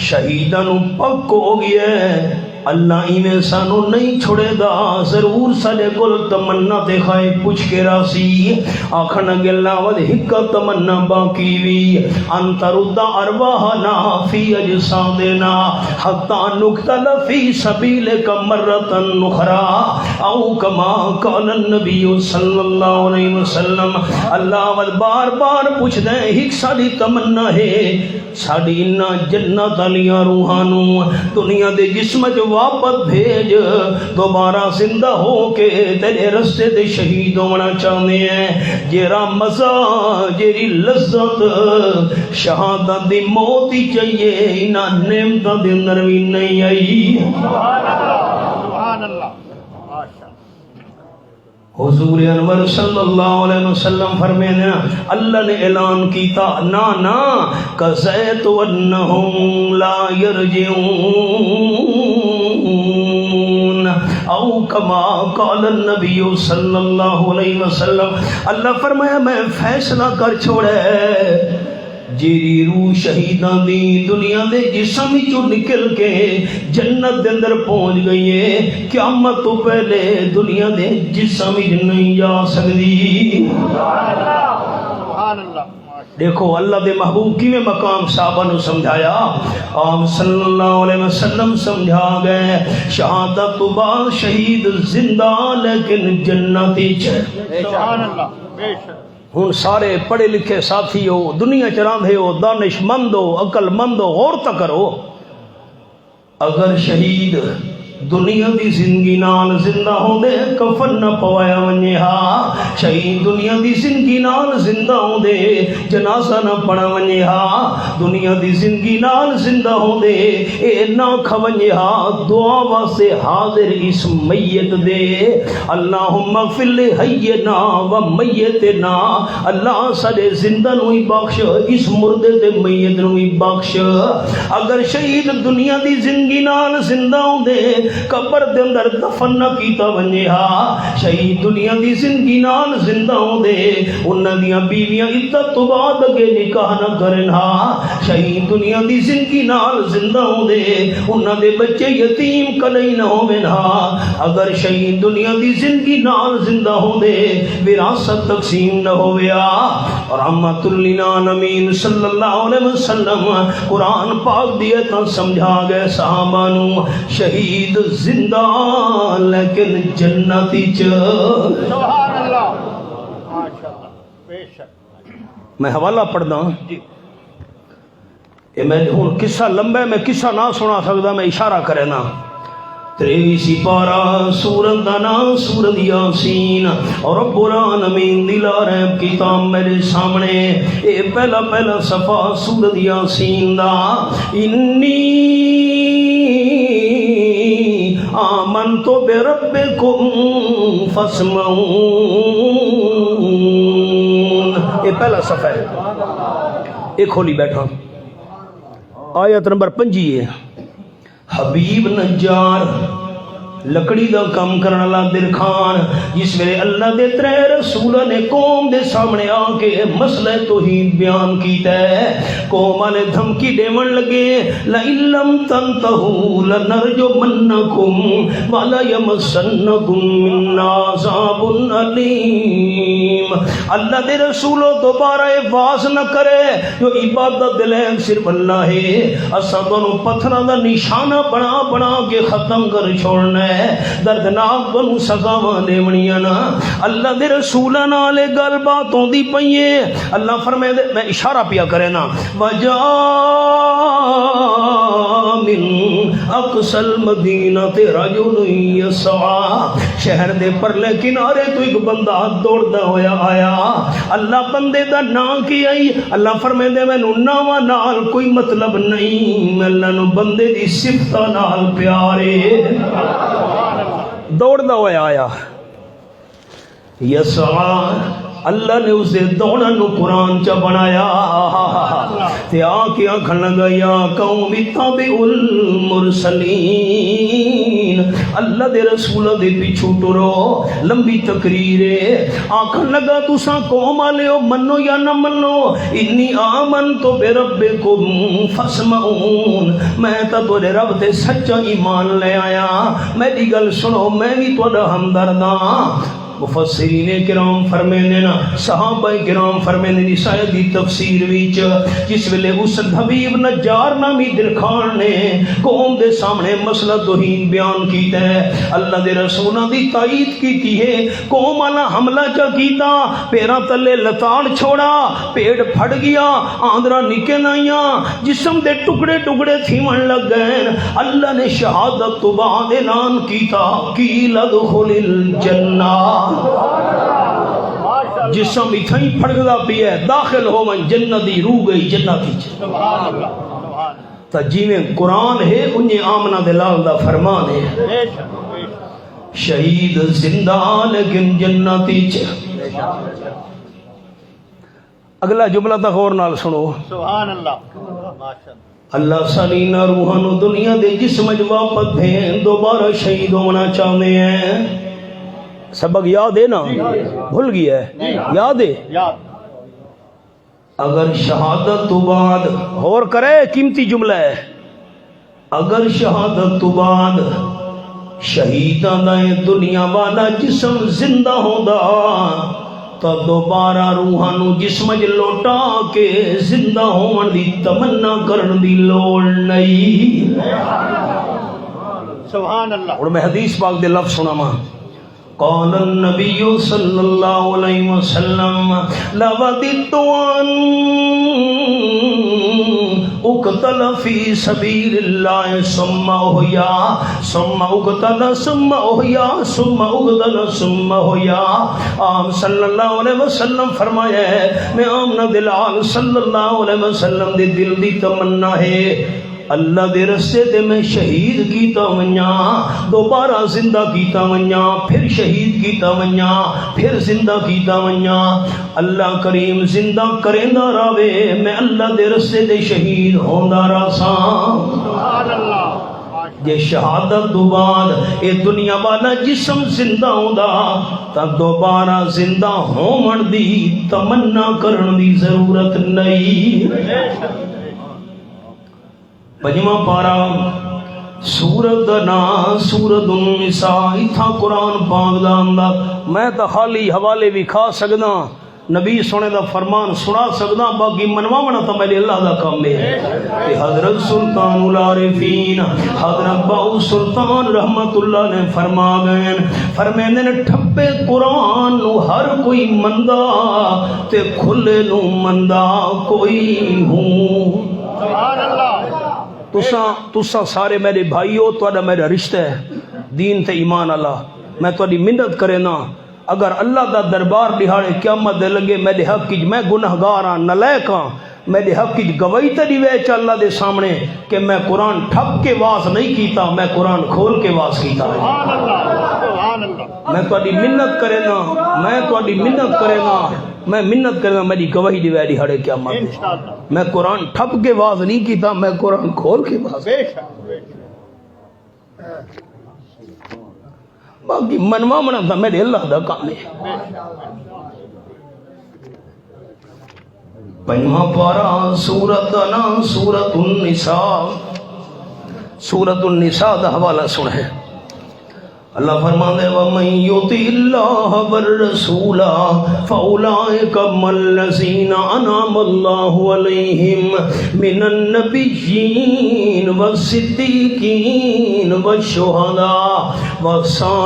Speaker 1: شہیدان پک ہو گیا ہے اللہ ایویں سانو نہیں چھڑے دا ضرور سارے کول تمنا تے خواہش پوچھ کے راسی آکھن گے اللہ ود ہک تمنا باقی وی انت رد ارواحنا فی اجسادنا حتی نقتل فی سبیلک مرۃ اخرى او کما قال النبی صلی اللہ علیہ وسلم اللہ ود بار بار پوچھ دیں ہک ساری تمنا ہے ساڈی انہاں جنت والیاں روحاں نو دنیا دے جسم واپس بھیج دوبارہ زندہ ہو کے تیرے رستے دے شہید ہونا چاہتے ہیں جیرا مزہ جیری لذت شہادت دی موت ہی چاہیے انہاں نعمتاں دے اندر بھی نہیں آئی
Speaker 2: سبحان اللہ
Speaker 1: حضور انور صلی اللہ علیہ وسلم فرمائے اللہ نے اعلان کیتا نا قضیت انہم لا یرجعون او کما قال النبی صلی اللہ علیہ وسلم اللہ فرمایا میں فیصلہ کر چھوڑے جیری روح شہیداں دی دنیا دے جسم وچوں نکل کے جنت دے اندر پہنچ گئی ہے قیامت تو پہلے دنیا دے جسم وچ نہیں جا سکدی
Speaker 2: سبحان اللہ
Speaker 1: دیکھو اللہ دے محبوب کیویں مقام صحابہ نو سمجھایا. آپ صلی اللہ علیہ وسلم سمجھا گئے شہادت تو بعد شہید زندہ لیکن جنتی چ.
Speaker 2: سبحان اللہ. بے شک.
Speaker 1: ہن سارے پڑھے لکھے ساتھی ہو، دنیا چ رہندے ہو، دانش مند ہو، عقل مند ہو، غور تا کرو. اگر شہید دنیا دی زندگی نال زندہ ہوندے کفن نہ پوایا ونجے ہا. شہید دنیا دی زندگی نال زندہ ہوندے جنازہ نہ پڑھا ونجے ہا. دنیا دی زندگی نال زندہ ہوندے اے نہ کھونجے ہا. دعا واسطے حاضر اس میت دے اللہم اغفر لحینا و میتنا. اللہ سارے زندہ نو ہی بخش، اس مردے تے میت نو ہی بخش. اگر شہید دنیا دی زندگی نال زندہ ہوندے قبر دے اندر دفن نہ کیتا ونجے ہا. شہید دنیا دی زندگی نال زندہ ہوندے انہاں دیاں بیویاں عدت تو بعد اگے نکاح نہ کرن ہا. شہید دنیا دی زندگی نال زندہ ہوندے انہاں دے بچے یتیم کلئی نہ ہوون ہا. اگر شہید دنیا دی زندگی نال زندہ ہوندے وراثت تقسیم نہ ہویا. رحمت للعالمین صلی اللہ علیہ وسلم قرآن پاک دی ایتاں سمجھا گئے صحابہ نو شہید زندہ لیکن جنتی چ.
Speaker 2: سبحان اللہ. ماشاء اللہ. بے شک.
Speaker 1: میں حوالہ پڑھدا
Speaker 2: جی.
Speaker 1: یہ میں ہن قصہ لمبا ہے، میں قصہ نہ سنا سکدا، میں اشارہ کرے نا. 23 سپارہ سورت دا نام سورت یاسین اور رب العالمین دلا ریب کتاب میرے سامنے. اے پہلا صفحہ سورت یاسین دا. انی آمنت بربکم فاسمعون. یہ پہلا صفحہ ہے، ایک کھولی بیٹھا. آیت نمبر 5 ہے. حبیب نجار لکڑی دا کم کرن والا درخان جس ویلے اللہ دے 3 رسولاں نے قوم دے سامنے آ کے مسئلہ توحید بیان کیتا ہے. قوم والے دھمکی دیون لگے لئن لم تنتہوا لنرجمنکم ولا یمسنکم منا عذاب علیم. اللہ دے رسولوں دوبارہ واز نہ کرے جو عبادت دل ہے صرف اللہ ہے. اساں تانوں پتھراں دا نشانہ بنا بنا کے ختم کر چھوڑنا ہے. دردناک بنو سزاواں دیونیاں نا. اللہ دے رسولاں نال گل بات ہوندی پئی ہے. اللہ فرمائے میں اشارہ پیا کرے نا وجا من اقصى المدینہ رجل یسعى. شہر دے پرلے کنارے تو ایک بندہ دوڑدا ہویا آیا. اللہ بندے دا نام کی آئی. اللہ فرمائے دے مینوں ناواں نال کوئی مطلب نہیں، میں اللہ نو بندے دی صفتاں نال پیارے. دوڑدا ہوا آیا. یسعا اللہ نے اسے دوڑن نو قرآن چا بنایا تے آ کے آکھن لگا یا قوم اتبعوا المرسلین. اللہ دے رسول دے پیچھے ٹرو. لمبی تقریر ہے. آکھن لگا تساں قوم والے ہو منو یا نہ منو. انی آمنت بربکم فاسمعون. میں تا تیرے رب تے سچا ایمان لے آیا. میری گل سنو، میں بھی تہاڈا ہمدرد ہاں. مفسرین کرام فرمیندے نا صحابہ کرام فرمیندے نے شاید دی تفسیر وچ جس ویلے اس حبیب نجار نامی درخان نے قوم دے سامنے مسئلہ توحید بیان کیتا ہے، اللہ دے رسولاں دی تائید کیتی ہے. قوم والا حملہ چا کیتا، پیراں تلے لتاڑ چھوڑا، پیڑ پھٹ گیا، آندرا نکل آئیاں، جسم دے ٹکڑے ٹکڑے تھیون لگ گئے. اللہ نے شہادت تو بعد اعلان کیتا قیل ادخل الجنہ. جسم اتھائی پھڑکدا پیا ہے، داخل ہو من جنت دی روح گئی جنتی چ. تا جیویں قرآن ہے انہیں آمنہ دلال دا فرمان ہے. شہید زندہ لیکن جنتی چ. اگلا جملہ تا غور نال سنو.
Speaker 2: سبحان اللہ.
Speaker 1: اللہ سالینا روحانو دنیا دے جسم واپس بھین دوبارہ شہید ہونا چاہتے ہیں. سبق یاد ہے نا؟ بھول گیا ہے؟ یاد ہے؟ اگر شہادت تو بعد غور کرے، قیمتی جملہ ہے. اگر شہادت تو بعد شہیداں دا دنیا والا جسم زندہ ہوندا تو دوبارہ روحاں نو جسم وچ لوٹا کے زندہ ہون دی تمنا کرن دی لوڑ نہیں.
Speaker 2: سبحان اللہ.
Speaker 1: اور میں حدیث پاک دے لفظ سناواں. قال النبی صلی اللہ علیہ وسلم لوددت ان اقتل فی سبیل اللہ ثم احیا ثم اقتل ثم احیا ثم اقتل ثم احیا. آپ صلی اللہ علیہ وسلم فرمایا ہے میں آمنہ دلال صلی اللہ علیہ وسلم دے دل دی تمنا ہے اللہ دے رستے تے میں شہید کیتا ونجاں, دوبارہ زندہ کیتا ونجاں, پھر شہید کیتا ونجاں, پھر زندہ کیتا ونجاں. اللہ کریم زندہ کریندا راوے میں اللہ دے رستے تے شہید ہوندا رہساں.
Speaker 2: سبحان اللہ.
Speaker 1: جے شہادت تو بعد اے دنیا والا جسم زندہ ہوندا تا دوبارہ زندہ ہون دی تمنا کرن دی ضرورت نہیں. پنجواں پارا سورت نا سورت النساء. اتھا قرآن پاک دا آندا میں تا خالی حوالے بھی کھا سکدا, نبی سونے دا فرمان سنا سکدا, باقی منواونا تا میرے اللہ دا کام ہے. کہ حضرت سلطان العارفین حضرت باؤ سلطان رحمت اللہ نے فرما گئے فرمیندے نے ٹھپے قرآن نو ہر کوئی مندا تے کھلے نو مندا کوئی ہوں.
Speaker 2: سبحان اللہ.
Speaker 1: تساں سارے میرے بھائیو, تہاڈا میرا رشتہ ہے دین تے ایمان اللہ. میں تہاڈی منت کرے نا اگر اللہ دا دربار دہاڑے قیامت دے لگے میرے حق وچ میں گنہگار ہاں, نالائق ہاں, میرے حق وچ گواہی تے نہیں ویچ اللہ دے سامنے کہ میں قرآن ٹھپ کے واز نہیں کیتا, میں قرآن کھول کے واز کیتا ہے.
Speaker 2: سبحان اللہ. سبحان اللہ.
Speaker 1: میں تہاڈی منت کرے نا, میں تہاڈی منت کرے نا, میں منت کرنا میری گواہی دی ویڈی ہڑے قیامت.
Speaker 2: انشاءاللہ.
Speaker 1: میں قرآن ٹھپ کے واز نہیں کیتا, میں قرآن کھول کے واز.
Speaker 2: بے شک.
Speaker 1: باقی منوا منا تھا میرے اللہ دا کام ہے. پنجواں پارا سورت نا سورت النساء. سورت النساء دا حوالہ سنے. اللہ فرماندے وَمَن يُطِعِ اللَّهَ وَالرَّسُولَ فَأُولَئِكَ مَعَ الَّذِينَ أَنْعَمَ اللَّهُ عَلَيْهِم مِّنَ النَّبِيِّينَ وَالصِّدِّيقِينَ وَالشُّهَدَاءِ وَالصَّالِحِينَ.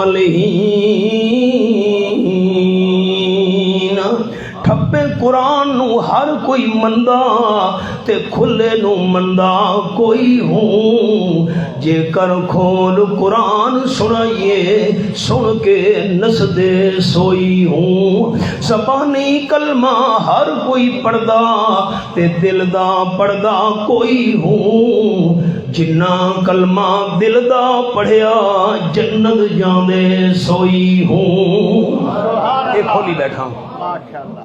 Speaker 1: ٹھپے قرآن نو ہر کوئی مندا تے کھلے نو مندا کوئی ہوں. جے کر کھول قرآن سنائیے سن کے نس دے سوئی ہوں. زبانی کلمہ ہر کوئی پڑھدا تے دل دا پڑھدا کوئی ہوں. جنہ کلمہ دل دا پڑھیا جنت جاندے سوئی ہوں. اے کھولی بیٹھا ہوں.
Speaker 2: ماشاءاللہ.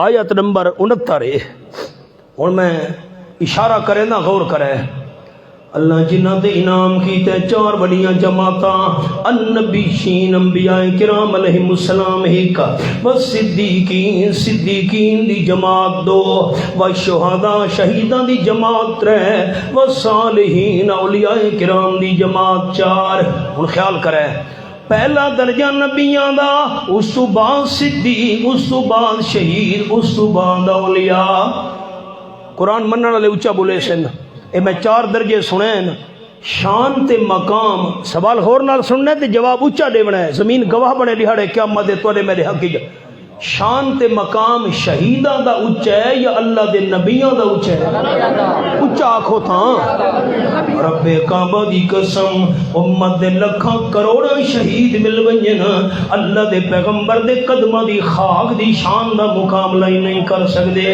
Speaker 1: آیت نمبر 69 ہے. اور میں اشارہ کرے نا غور کرے. اللہ جنہ دے انعام کیتے چار بڑیاں جماعتاں النبیین انبیاء کرام علیہم السلام ایک, والصدیقین صدیقین دی جماعت 2, والشہداء شہیداں دی جماعت 3, والصالحین اولیاء کرام دی جماعت 4. ہن خیال کرے پہلا درجہ نبیاں دا, اس تو بعد صدیق, اس تو بعد شہید, اس تو بعد اولیاء. قرآن منن والے اچا بولے سن. اے میں 4 درجے سنین. شان تے مقام سوال ہور نال سننے تے جواب اچا دیونا ہے. زمین گواہ بنے دہاڑے قیامت دے توڑے میرے حق وچ. شان تے مقام شہیداں دا اچا ہے یا اللہ دے نبیاں دا اچا ہے؟ اچا آکھو تھا. رب کعبہ دی قسم امت دے لکھاں کروڑاں شہید مل ونجن اللہ دے پیغمبر دے قدمہ دی خاک دی شان دا مقابلہ ہی نہیں کر سکدے.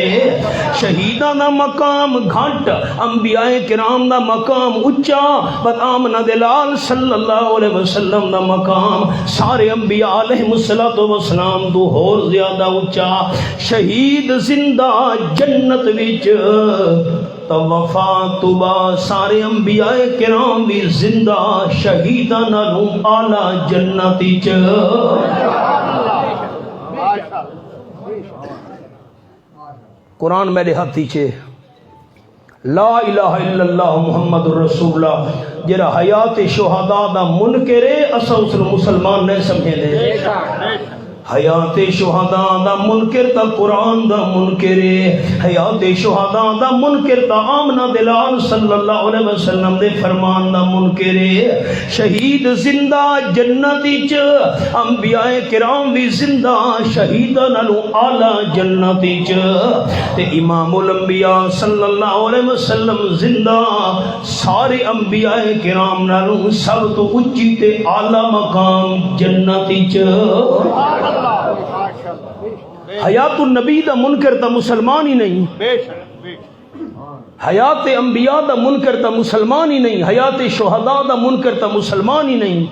Speaker 1: شہیداں دا مقام گھٹ, انبیاء کرام دا مقام اچا, بس آمنہ دلال صلی اللہ علیہ وسلم دا مقام سارے انبیاء علیہ السلام تو ہور زیادہ اچا. شہید زندہ جنت وچ تو وفات تو بعد سارے انبیاء کرام بھی زندہ شہیداں نالوں اعلی جنت وچ. قرآن میرے ہاتھ وچ لا الہ الا اللہ محمد الرسول اللہ جڑا حیات شہداء دا منکر ہے اساں اس مسلمان نہیں سمجھے دے. حیات شہداء دا منکر تا قرآن دا منکر ہے، حیات شہداء دا منکر تا آمنہ دلال صلی اللہ علیہ وسلم دے فرمان دا منکر ہے۔ شہید زندہ جنتی چ، انبیاء کرام بھی زندہ شہیدہ نالو آلہ جنتی چ، تے امام الانبیاء صلی اللہ علیہ وسلم زندہ سارے انبیاء کرام نالو سب تو اچھی تے آلہ مقام جنتی چ۔ حیات النبی دا منکر تا مسلمان ہی نہیں، حیات انبیاء دا منکر تا مسلمان ہی نہیں، حیات شہداء دا منکر تا مسلمان ہی نہیں۔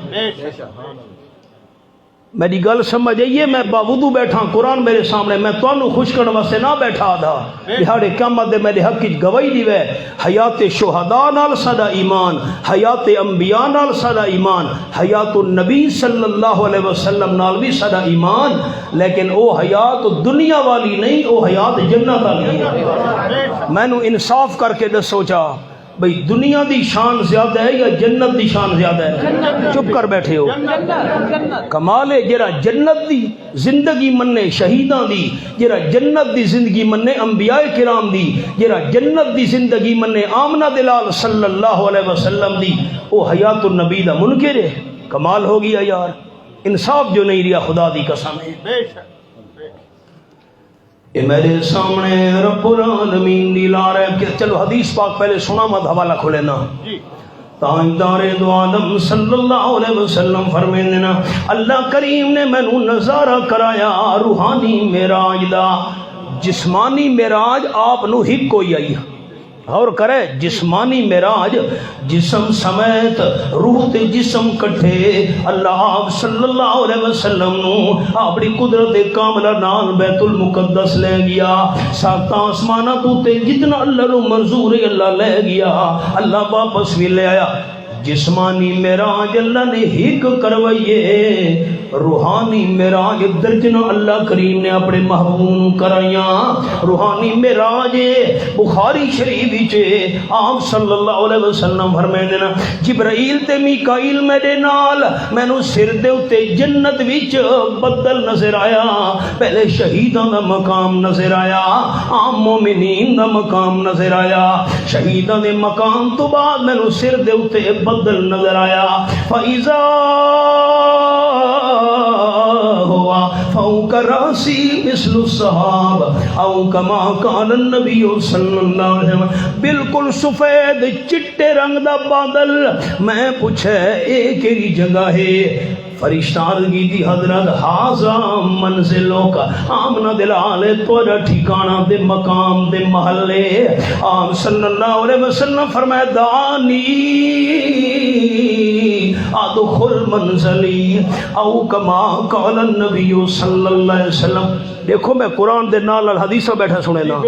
Speaker 1: میری گل سمجھ آئیے، میں باوضو بیٹھا قرآن میرے سامنے، میں تانوں خوش کرنے واسطے نہ بیٹھا دا بہاڑے قیامت دے میرے حق کی گواہی دیوے۔ حیات شہداء نال ساڈا ایمان، حیات انبیاء نال ساڈا ایمان، حیات النبی صلی اللہ علیہ وسلم نال بھی ساڈا ایمان، لیکن او حیات دنیا والی نہیں، او حیات جنت والی ہے۔ میں نو انصاف کر کے دسو چا بھئی دنیا دی شان زیادہ ہے یا جنت دی شان زیادہ ہے؟ چپ کر بیٹھے ہو۔ کمال ہے جرا جنت دی زندگی مننے شہیداں دی، جرا جنت دی زندگی مننے انبیاء کرام دی، جرا جنت دی زندگی مننے آمنہ دلال صلی اللہ علیہ وسلم دی، او حیات النبی دا منکر ہے۔ کمال ہو گیا یار، انصاف جو نہیں رہا خدا دی قسم ہے۔ یہ میرے سامنے رب العالمین دی لا رہے کہ چلو حدیث پاک پہلے سنا مت حوالہ کھولے نا۔ تاجدار دو عالم صلی اللہ علیہ وسلم فرمیندے نا اللہ کریم نے مینوں نظارہ کرایا روحانی معراج دا، جسمانی معراج آپ نو ہک کوئی آئی اور کرے جسمانی معراج جسم سمیت روح تے جسم کٹھے اللہ آپ صلی اللہ علیہ وسلم نو اپنی قدرت کاملہ نال بیت المقدس لے گیا، سات آسمانہ تو تے جتنا اللہ نو منظور ہے اللہ لے گیا، اللہ واپس بھی لے آیا۔ جسمانی معراج اللہ نے ہک کروائیے، روحانی معراج درجنہ اللہ کریم نے اپنے محبوب کرائیاں۔ روحانی معراج بخاری شریف وچ آپ صلی اللہ علیہ وسلم فرماندے نا جبرائیل تے میکائیل میرے نال مینوں سر دے اتے جنت وچ بدل نظر آیا، پہلے شہیداں دا مقام نظر آیا، عام مومنین دا مقام نظر آیا، شہیداں دے مقام تو بعد مینوں سر دے اتے بدل نظر آیا۔ فَإِذَا ہوا فوق راسی مثل الصحاب او کما قال النبی صلی اللہ علیہ وسلم، بالکل سفید چٹے رنگ دا بادل۔ میں پوچھے ایک کیڑی جگہ ہے؟ فرشتہ عرض کی حضرت ہاذا منزلوں کا آمنہ دلال تورا ٹھکانہ دے مقام دے محلے۔ آپ صلی اللہ علیہ وسلم فرمائے دانی ادخل منزلی او کما قال النبی صلی اللہ علیہ وسلم۔ دیکھو میں قرآن دے نال حدیثاں بیٹھا سنے نا،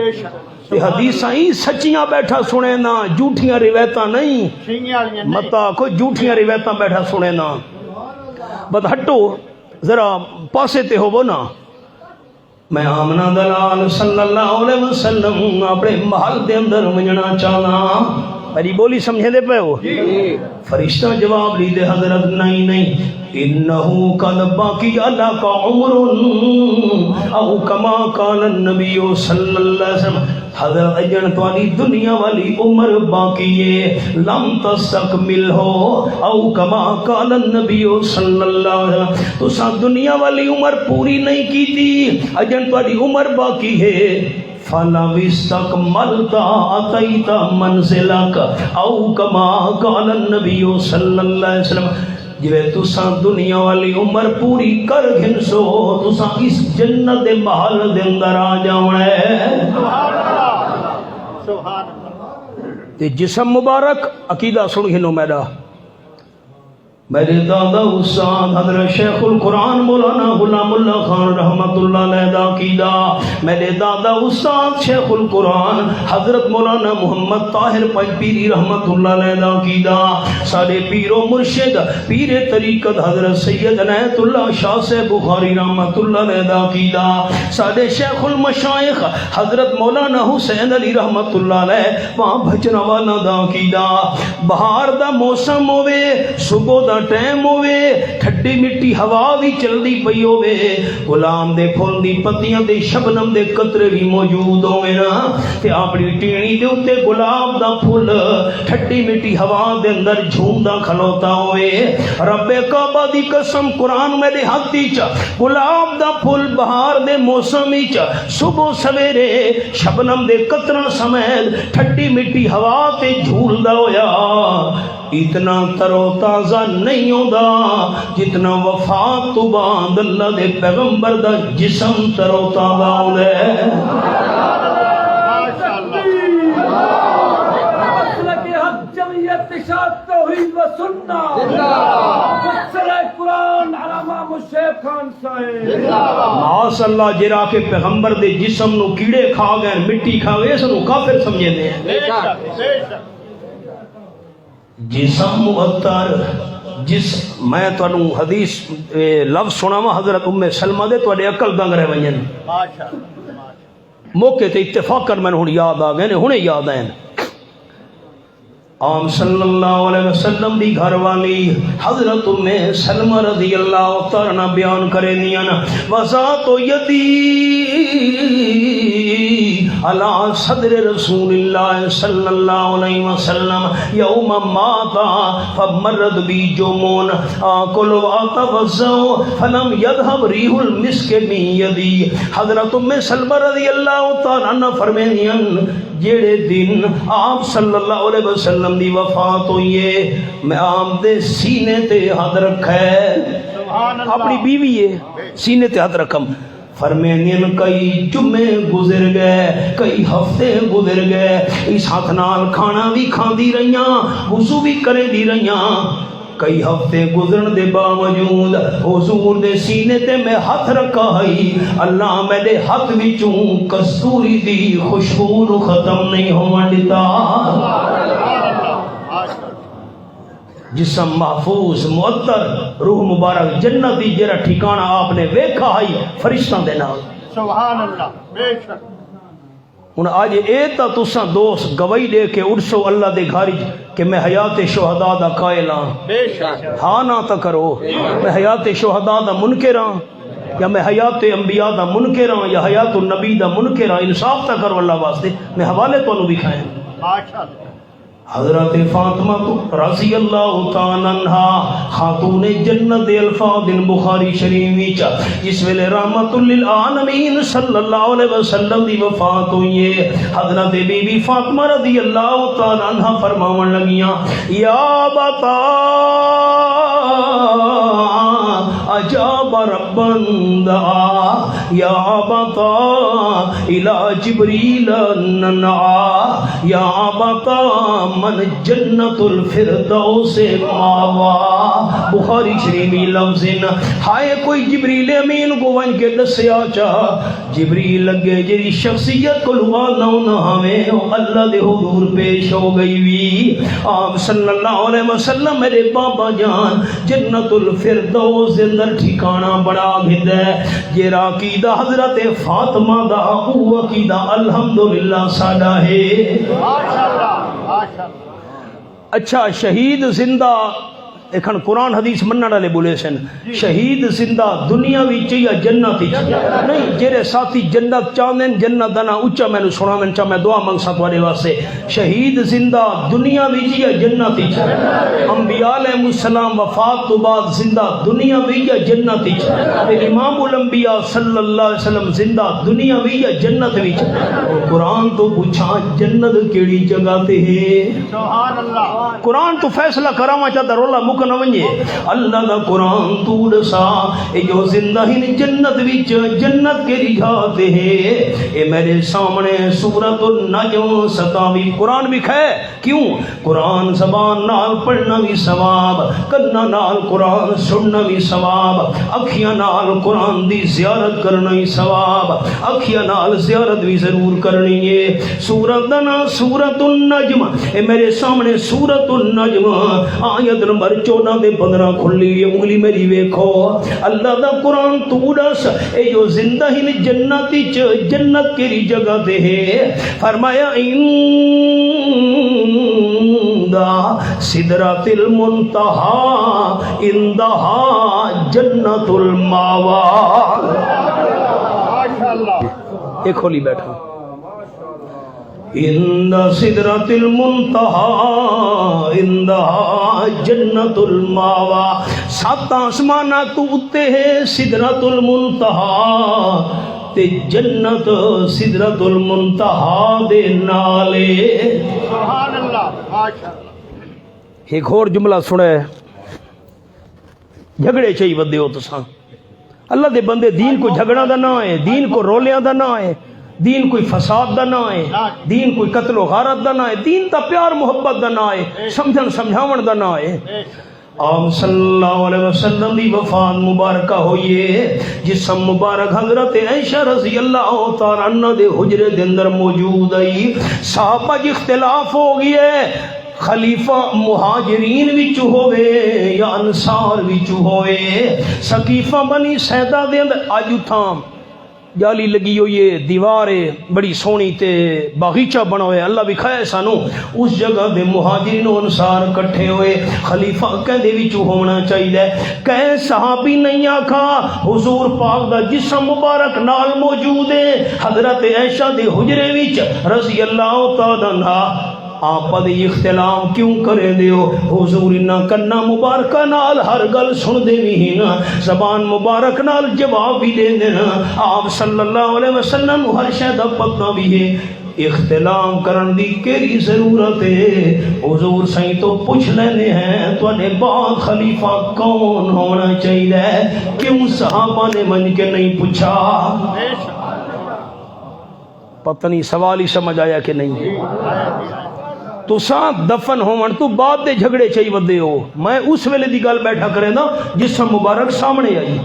Speaker 1: یہ حدیثاں ہی سچیاں بیٹھا سنے نا، جھوٹیاں روایتاں نہیں، متا کوئی جھوٹیاں روایتاں بیٹھا سنے نا۔ بد ہٹو ذرا پاسے تے ہو وہ نا۔ میں آمنہ دلال صلی اللہ علیہ وسلم اپنے محل دے اندر منجنا چاہنا، میری بولی سمجھے دے پہ ہو؟ فرشتہ جواب لی دے حضرت نہیں انہو قد باقی اللہ کا عمر او کما قال النبی صلی اللہ علیہ وسلم، حضرت اجن توالی دنیا والی عمر باقی ہے، لم تستکمل ہو او کما قال النبی صلی اللہ علیہ وسلم، تو سا دنیا والی عمر پوری نہیں کی تھی، اجن توالی عمر باقی ہے۔ فَلَوِ اسْتَكْمَلْتَ أَتَيْتَ مَنْزِلَكَ أَوْ كَمَا قَالَ النَّبِيُّ صلی اللہ علیہ وسلم، جوے تساں دنیا والی عمر پوری کر گھنسو تساں اس جنت دے محل دے اندر آ جاؤں ہے۔
Speaker 2: سبحان اللہ۔
Speaker 1: تے جسم مبارک عقیدہ سن گھنو میرا، میرے دادا استاد حضرت شیخ القرآن مولانا غلام اللہ خان رحمت اللہ علیہ دا عقیدہ، میرے دادا استاد شیخ القرآن حضرت مولانا محمد طاہر پنجپیری رحمت اللہ علیہ دا عقیدہ، سارے پیر و مرشد پیر طریقت حضرت سید عنایت اللہ شاہ سے بخاری رحمت اللہ علیہ دا عقیدہ، سارے شیخ المشائخ حضرت مولانا حسین علی رحمت اللہ علیہ وہاں بھجن والا دا عقیدہ۔ بہار دا موسم ہوئے، صبح دا دا ٹائم ہوئے ٹھڈی مٹی ہوا بھی چلدی پئی ہوئے غلام دے پھول دی پتیاں دے شبنم دے قطرے بھی موجود ہوئے نا تے اپنی ٹیڑی دے اتے گلاب دا پھول ٹھڈی مٹی ہوا دے اندر جھوندا کھلوتا ہوئے رب کعبہ دی قسم قرآن میرے ہاتھ وچ گلاب دا پھول بہار دے موسم وچ صبح سویرے شبنم دے قطراں سمیت ٹھڈی مٹی ہوا تے جھولدا ہویا اتنا ترو تازہ نہیں ہوندا جتنا وفات تو بعد اللہ دے پیغمبر دا جسم ترو تازہ ہوندا ہے
Speaker 3: جمعیت اشاعت توحید و سنت مفسر قرآن علامہ مشیب خان صاحب
Speaker 1: ماس اللہ جرا کے پیغمبر دے جسم نو کیڑے کھا گئے مٹی کھا گئے اس نو کافر سمجھے دے جسم معطر جس میں تانوں حدیث لفظ سناواں حضرت ام سلمہ دے تواڈے عقل دنگ رہ ونجن موقع تے اتفاق کر میں ہن یاد آ گئے نے ہنے یاد آئے آم صلی اللہ علیہ وسلم دی گھر والی حضرت ام سلمہ رضی اللہ تعالیٰ بیان کرے دیانا وَذَاتُ يَدِي عَلَى صدر رسول اللہ صلی اللہ علیہ وسلم یوم ماتا فمرد بی جمون آکل واتوزو فلم یدھب ریح المسک من یدی حضرت ام سلمہ رضی اللہ تعالیٰ فرمے دیانا جیڑے دن آپ صلی اللہ علیہ وسلم دی وفات ہوئی ہے میں آپ دے سینے تے ہاتھ رکھا ہے اپنی بیوی ہے سینے تے ہاتھ رکھم فرمینین کئی جمعے گزر گئے کئی ہفتے گزر گئے اس ہاتھ نال کھانا بھی کھان دی رہیاں وضو بھی کرے دی رہیاں کئی ہفتے گزرن دے باوجود حضور دے سینے تے میں ہاتھ رکھا ہے اللہ میرے ہاتھ وچوں کستوری دی خوشبو نو ختم نہیں ہون دیتا جسم محفوظ معطر روح مبارک جنت دی جڑا ٹھکانہ آپ نے ویکھا ہے فرشتاں دے نال
Speaker 2: سبحان اللہ بے شک
Speaker 1: ہن آج اے تا تساں دوست گواہی دے کے اڑسو اللہ دے گھر کہ میں حیات شہداء دا قائل ہاں
Speaker 2: بے شک
Speaker 1: ہاں نہ تا کرو میں حیات شہداء دا منکر ہاں یا میں حیات انبیاء دا منکر ہاں یا حیات النبی دا منکر ہاں انصاف تا کرو اللہ واسطے میں حوالے تو بھی کھائیں
Speaker 2: ماشاءاللہ
Speaker 1: حضرت فاطمہ رضی اللہ تعالیٰ عنہ خاتون جنت الفاظ بخاری شریف وچ جس ویلے رحمت للعالمین صلی اللہ علیہ وسلم دی وفات ہوئی ہے حضرت بی بی فاطمہ رضی اللہ تعالیٰ عنہ فرماون لگیاں یا بتا اجاب ربن دعا یا بتا الى جبریل ننعا یا بتا من جنت الفردوس ماوا بخاری شریفی لفظن ہائے کوئی جبریل امین کو ون کے دسیا چاہ جبریل لگے جری شخصیت کو لوا نو نہ ہمیں اللہ دے حضور پیش ہو گئی وی آپ صلی اللہ علیہ وسلم میرے بابا جان جنت الفردوس اندر ٹھکانہ بڑا گھد ہے جیرا عقیدہ حضرت فاطمہ دا او عقیدہ الحمدللہ ساڈا ہے اچھا شہید زندہ ایکھن قرآن حدیث منن والے بولے سن شہید زندہ دنیا وچ یا جنت وچ نہیں جڑے ساتھی جنت چاہندے جنت دا نا اونچا مینوں سناون چا میں دعا منگساں تواڈے واسطے شہید زندہ دنیا وچ یا جنت وچ انبیاء علیہ السلام وفات تو بعد زندہ دنیا وچ یا جنت وچ تے امام الانبیاء صلی اللہ علیہ وسلم زندہ دنیا وچ یا جنت وچ قرآن تو پوچھاں جنت کیڑی جگہ تے ہے
Speaker 2: سبحان اللہ
Speaker 1: قرآن تو فیصلہ کراواں چاہتا رولا مک نہ ونجے اللہ دا قرآن تو دسا اے جو زندہ ہی جنت وچ جنت کے رجھات ہے اے میرے سامنے سورۃ النجم 27 قرآن بھی ہے کیوں قرآن زبان نال پڑھنا بھی ثواب کنا نال قرآن سننا بھی ثواب اکھیاں نال قرآن دی زیارت کرنا ہی ثواب اکھیاں نال زیارت بھی ضرور کرنی ہے سورۃ سورۃ النجم اے میرے سامنے سورۃ النجم آیت نمبر 14 دے 15 کھلی انگلی میری ویکھو اللہ دا قرآن تو دس اے جو زندہ ہی جنت جنت کیڑی جگہ تے ہے فرمایا سدرۃ المنتہی عندہا جنت الماوا.
Speaker 2: ماشاءاللہ.
Speaker 1: ایک کھولی بیٹھا. عند سدرۃ المنتہی عندہا جنت الماوا. سات آسمانہ تو اتے ہے سدرۃ المنتہی تے جنت سدرۃ المنتہی دے نالے.
Speaker 2: سبحان اللہ. ماشاءاللہ.
Speaker 1: ایک اور جملہ سنے. جھگڑے چاہی ودے ہو تساں. اللہ دے بندے دین کو جھگڑا دا نہ ہے، دین کو رولیاں دا نہ ہے، دین کوئی فساد دا نہ ہے، دین کوئی قتل و غارت دا نہ ہے، دین تا پیار محبت دا نہ ہے، سمجھن سمجھاون دا نہ ہے. آپ صلی اللہ علیہ وسلم دی وفات مبارکہ ہوئیے. جسم مبارک حضرت عائشہ رضی اللہ تعالی عنہ دے حجرے دے اندر موجود آئی. صحابہ جی اختلاف ہو گیا خلیفہ مہاجرین وچ ہوئے یا انصار وچ ہوئے. سقیفہ بنی سیدہ دے اندر اج اتھام جالی لگی ہوئی ہے، دیوار ہے بڑی سونی تے باغیچہ بنا ہوئے. اللہ بکھائے سانو اس جگہ دے مہاجرین و انصار کٹھے ہوئے. خلیفہ کہندے وچ ہونا چاہیے. کہ صحابی نہیں آکھا حضور پاک دا جسم مبارک نال موجود ہے حضرت عائشہ دے حجرے وچ رضی اللہ تعالی عنہا. آپ دے اختلاف کیوں کرے دیو؟ حضور انہاں کنا مبارکہ نال ہر گل سن دے بھی نا، زبان مبارک نال جواب بھی دے دینا. آپ صلی اللہ علیہ وسلم ہر شے دا پتہ بھی ہے. اختلاف کرن دی کیڑی ضرورت ہے؟ حضور سائیں تو پوچھ لینے ہیں تواڈے بعد خلیفہ کون ہونا چاہیے؟ کیوں صحابہ نے من کے نہیں پوچھا؟ پتہ نہیں سوال ہی سمجھ آیا کہ نہیں. تو ساتھ دفن ہون تو بعد دے جھگڑے چاہی ودے ہو. میں اس ویلے دی گل بیٹھا کرے نا جسم مبارک سامنے آئی.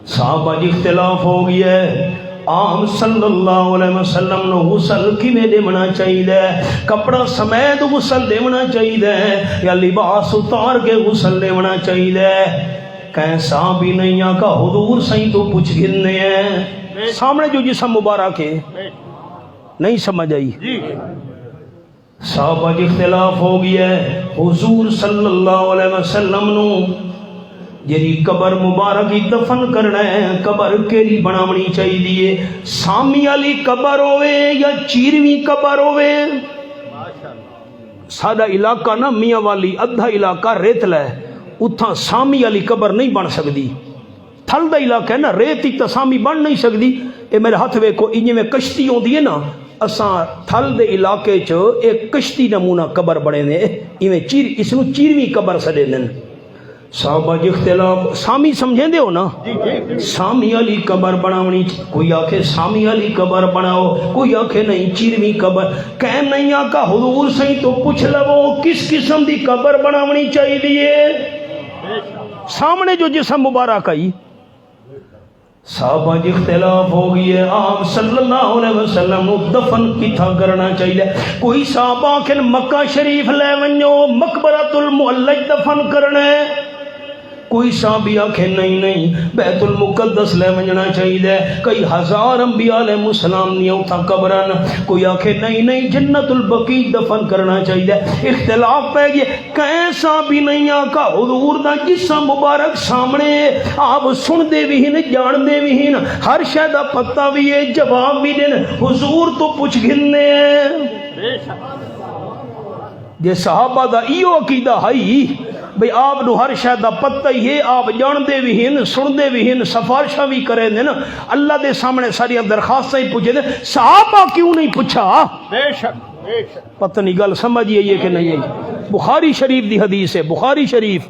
Speaker 1: صحابہ جی اختلاف ہو گیا ہے. آپ صلی اللہ علیہ وسلم نو غسل کیویں دیونا چاہیے؟ کپڑا سمیت غسل دیونا چاہیے یا لباس اتار کے غسل دیونا چاہیے؟ کیسا بھی نہیں آقا حضور سائیں تو پوچھ گھنے ہیں سامنے جو جسم مبارک ہے. نہیں سمجھ آئی؟ صحابہ جی اختلاف ہو گیا ہے. حضور صلی اللہ علیہ وسلم نو جی قبر مبارک ہی دفن کرنا ہے قبر کیڑی بناونی چاہیے؟ سامی والی قبر ہوئے یا چیرویں قبر ہوئے؟ سادہ علاقہ نا میاں والی ادھا علاقہ ریتلا ہے، اتھا سامی والی قبر نہیں بن سکتی. تھل دا علاقہ ہے نا ریت ہی سامی بن نہیں سکتی. اے میرے ہاتھ ویکھو انجے میں کشتی ہوندی ہے نا، اساں تھل دے علاقے چ ایک کشتی نمونہ قبر بنے نے ایویں چیر اس نو چیرویں قبر سدے نے. صحابہ جی اختلاف سامی سمجھیں دے ہو نا؟ سامی والی قبر بناونی. کوئی آکھے سامی والی قبر بناؤ، کوئی آکھے نہیں چیرویں قبر. کہن نہیں آقا حضور سائیں تو پوچھ لو کس قسم دی قبر بناونی چاہیے؟ سامنے جو جسم مبارک آئی. صحابہ جی اختلاف ہو گئی ہے. آپ صلی اللہ علیہ وسلم دفن کتھا کرنا چاہیے؟ کوئی صحابہ آکھن مکہ شریف لے ونجو مقبرۃ المعلج دفن کرنا ہے. کوئی صحابی آکھے نہیں بیت المقدس لے ونجنا چاہیے. کئی ہزار انبیاء علیہ السلام نے اتھا قبرن. کوئی آکھے نہیں جنت البقیع دفن کرنا چاہیے. اختلاف پہ گیا. کیسا بھی نہیں آقا حضور دا جسم مبارک سامنے آپ سن دے بھی ہیں جان دے بھی ہیں ہر شے دا پتہ بھی ہے جواب بھی دین. حضور تو پوچھ گھنے ہیں. جے صحابہ دا ایو عقیدہ ہے بھئی آپ نو ہر شے دا پتہ ہی ہے، آپ جان دے بھی ہیں سن دے بھی ہیں سفارشاں بھی کریں دے نا، اللہ دے سامنے ساری درخواستیں ہی پوچھے دے. صحابہ کیوں نہیں پوچھا؟ بے شک پتہ نہیں گل سمجھیے یہ کہ نہیں ہے. بخاری شریف دی حدیث ہے. بخاری شریف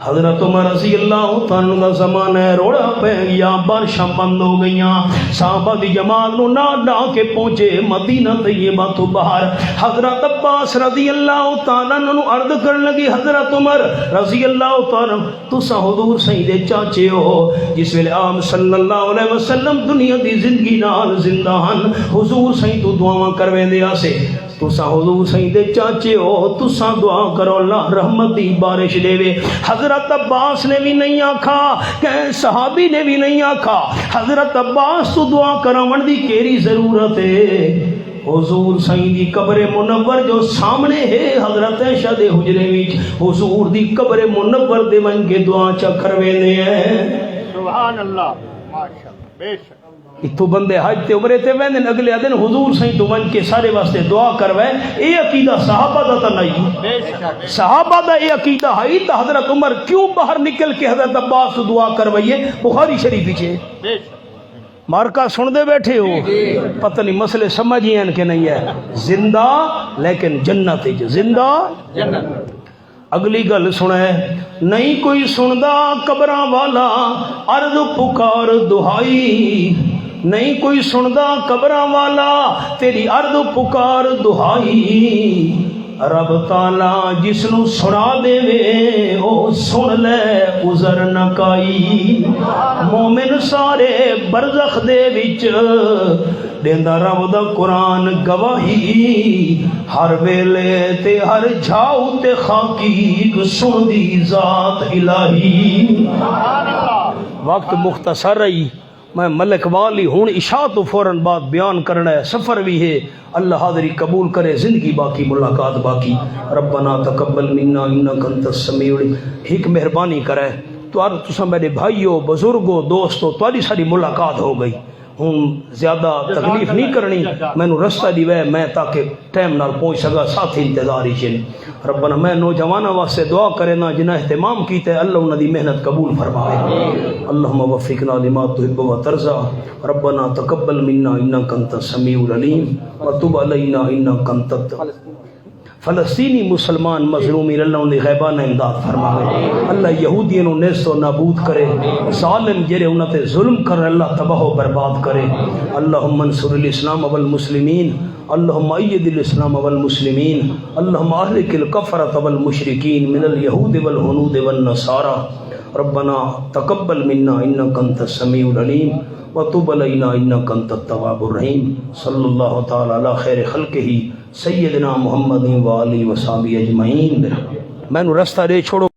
Speaker 1: حضرت عمر رضی اللہ تعالیٰ کا زمانہ ہے. روڑا پہ گیا، بارشاں بند ہو گئیاں. صحابہ دی جماعت نو نہ کے پہنچے مدینہ طیبہ تو باہر. حضرت عباس رضی اللہ تعالیٰ نو عرض کرنے لگی حضرت عمر رضی اللہ تعالیٰ تسا حضور سائیں دے چاچے ہو. جس ویلے آپ صلی اللہ علیہ وسلم دنیا دی زندگی نال زندہ ہن حضور سائیں تو دعاواں کرویں دے آسے. تسا حضور سائیں دے چاچے ہو، تسا دعا کرو اللہ رحمت دی بارش دے وے. حضرت عباس نے بھی نہیں آکھا کہ صحابی نے بھی نہیں آکھا حضرت عباس تو دعا کراون دی کیڑی ضرورت ہے؟ حضور سائیں دی قبر منور جو سامنے ہے حضرت عائشہ دے حجرے وچ حضور دی قبر منور دے ون کے دعا چا کرویندے ہیں
Speaker 2: سبحان اللہ ماشاءاللہ بے شک
Speaker 1: اتو بندے حج تے عمرے تے ویندے اگلے دن حضور سائیں تو ون کے سارے واسطے دعا کروائے اے عقیدہ صحابہ دا تا نہیں
Speaker 2: بے شک
Speaker 1: صحابہ دا اے عقیدہ ہے تا حضرت عمر کیوں باہر نکل کے حضرت عباس تو دعا کروائیے بخاری شریف وچ
Speaker 2: بے شک
Speaker 1: مارکا سن دے بیٹھے ہو پتہ نہیں مسئلے سمجھیں کہ نہیں ہے زندہ لیکن جنت زندہ
Speaker 2: جنت
Speaker 1: اگلی گل سنے نہیں کوئی سندا قبراں والا عرض پکار دہائی نہیں کوئی سندا قبراں والا تیری عرض پکار دہائی رب تعالیٰ جس نو سنا دے وے او سن لے عذر نہ کائی مومن سارے برزخ دے وچ دیندا رب دا قرآن گواہی ہر ویلے تے ہر جھاؤ تے خاکی سن دی ذات الہی وقت مختصر رہی میں ملک والی ہوں عشاء تو فوراً بعد بیان کرنا ہے سفر بھی ہے اللہ حاضری قبول کرے زندگی باقی ملاقات باقی ربنا تقبل منا انک انت السمیع ایک مہربانی کرے تو تساں میرے بھائیو بزرگو دوستو تاری ساری ملاقات ہو گئی ہوں زیادہ تکلیف نہیں کرنی میں نو رستہ دی وے میں تاکہ ٹائم نال پہنچ سکا ساتھ انتظار ہی ربنا میں نوجوانوں واسطے دعا کرے نا جنہیں اہتمام کیتے اللہ انہاں دی محنت قبول فرمائے اللہم وفقنا لما تحب و ترضى ربنا تقبل منا انک انت السمیع العلیم وتب علینا انک انت فلسطینی مسلمان مظلومی اللہ انہیں غیبانہ امداد فرمائے اللہ یہودیوں نے نیست و نابود کرے ظالم جرے انہوں تے ظلم کر اللہ تباہ و برباد کرے اللہم انصر الاسلام والمسلمین اللہم اید الاسلام والمسلمین اللہم اہلک الکفرۃ والمشرکین من الیہود والہنود والنصارى ربنا تقبل منا انک انت السمیع العلیم وتب علینا انک انت التواب الرحیم صلی اللہ تعالی علی خیر خلقہ سیدنا محمد و آلہ و صحابہ اجمعین میں رستہ دے چھوڑو